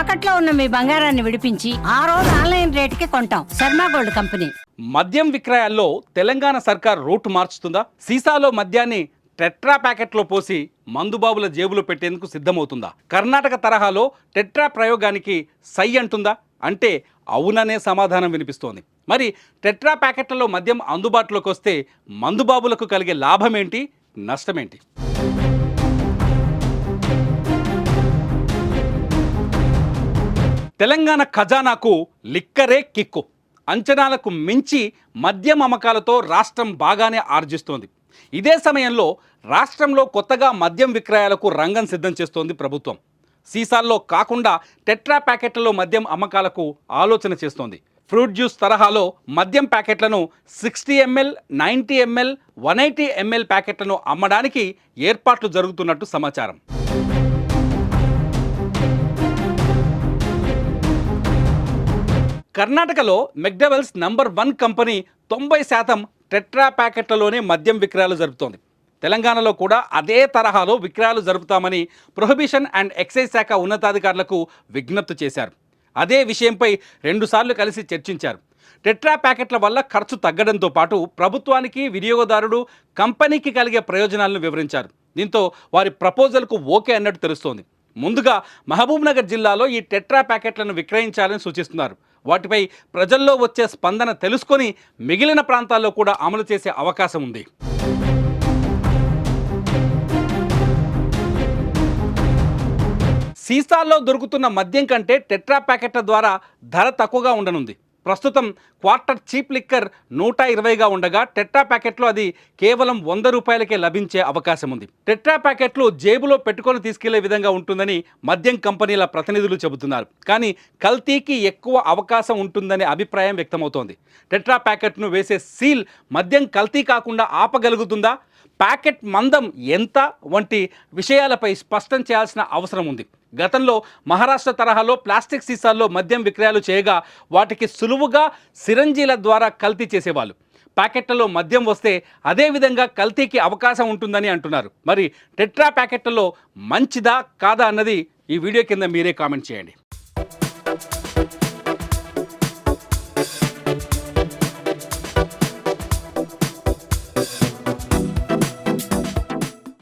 తాకట్లో ఉన్న మీ బంగారాన్ని విడిపించి ఆ రోజు ఆన్లైన్ రేటుకి కొంటాం. Sharma gold company. మద్యం విక్రయాల్లో తెలంగాణ సర్కార్ రూట్ మార్చుతుందా? సీసాలో మద్యాన్ని టెట్రా ప్యాకెట్లో పోసి మందుబాబుల జేబులో పెట్టేందుకు సిద్ధమవుతుందా? కర్ణాటక తరహాలో టెట్రా ప్రయోగానికి సై అంటుందా? అంటే అవుననే సమాధానం వినిపిస్తోంది. మరి టెట్రా ప్యాకెట్లలో మద్యం అందుబాటులోకి వస్తే మందుబాబులకు కలిగే లాభం ఏంటి, నష్టమేంటి? తెలంగాణ ఖజానాకు లిక్కరే కిక్కు. అంచనాలకు మించి మద్యం అమ్మకాలతో రాష్ట్రం బాగానే ఆర్జిస్తోంది. ఇదే సమయంలో రాష్ట్రంలో కొత్తగా మద్యం విక్రయాలకు రంగం సిద్ధం చేస్తోంది ప్రభుత్వం. సీసాల్లో కాకుండా టెట్రా ప్యాకెట్లలో మద్యం అమ్మకాలకు ఆలోచన చేస్తోంది. ఫ్రూట్ జ్యూస్ తరహాలో మద్యం ప్యాకెట్లను 60 ml, 90 ml, 180 ml ప్యాకెట్లను అమ్మడానికి ఏర్పాట్లు జరుగుతున్నట్టు సమాచారం. కర్ణాటకలో మెక్డవెల్స్ నంబర్ 1 కంపెనీ 90% టెట్రా ప్యాకెట్లలోనే మద్యం విక్రయాలు జరుపుతోంది. తెలంగాణలో కూడా అదే తరహాలో విక్రయాలు జరుపుతామని ప్రొహిబిషన్ అండ్ ఎక్సైజ్ శాఖ ఉన్నతాధికారులకు విజ్ఞప్తి చేశారు. అదే విషయంపై 2 సార్లు కలిసి చర్చించారు. టెట్రా ప్యాకెట్ల వల్ల ఖర్చు తగ్గడంతో పాటు ప్రభుత్వానికి, వినియోగదారుడు, కంపెనీకి కలిగే ప్రయోజనాలను వివరించారు. దీంతో వారి ప్రపోజల్కు ఓకే అన్నట్టు తెలుస్తోంది. ముందుగా మహబూబ్నగర్ జిల్లాలో ఈ టెట్రా ప్యాకెట్లను విక్రయించాలని సూచిస్తున్నారు. వాటిపై ప్రజల్లో వచ్చే స్పందన తెలుసుకొని మిగిలిన ప్రాంతాల్లో కూడా అమలు చేసే అవకాశం ఉంది. సీసాల్లో దొరుకుతున్న మద్యం కంటే టెట్రా ప్యాకెట్ల ద్వారా ధర తక్కువగా ఉండనుంది. ప్రస్తుతం క్వార్టర్ చీప్ లిక్కర్ 120గా ఉండగా టెట్రా ప్యాకెట్లో అది కేవలం 100 రూపాయలకే లభించే అవకాశం ఉంది. టెట్రా ప్యాకెట్లు జేబులో పెట్టుకొని తీసుకెళ్లే విధంగా ఉంటుందని మద్యం కంపెనీల ప్రతినిధులు చెబుతున్నారు. కానీ కల్తీకి ఎక్కువ అవకాశం ఉంటుందనే అభిప్రాయం వ్యక్తమవుతోంది. టెట్రా ప్యాకెట్ను వేసే సీల్ మద్యం కల్తీ కాకుండా ఆపగలుగుతుందా? ప్యాకెట్ మందం ఎంత వంటి విషయాలపై స్పష్టం చేయాల్సిన అవసరం ఉంది. గతంలో మహారాష్ట్ర తరహాలో ప్లాస్టిక్ సీసాల్లో మద్యం విక్రయాలు చేయగా వాటికి సులువుగా సిరంజీల ద్వారా కల్తీ చేసేవాళ్ళు. ప్యాకెట్లలో మద్యం వస్తే అదేవిధంగా కల్తీకి అవకాశం ఉంటుందని అంటున్నారు. మరి టెట్రా ప్యాకెట్లలో మంచిదా కాదా అన్నది ఈ వీడియో కింద మీరే కామెంట్ చేయండి.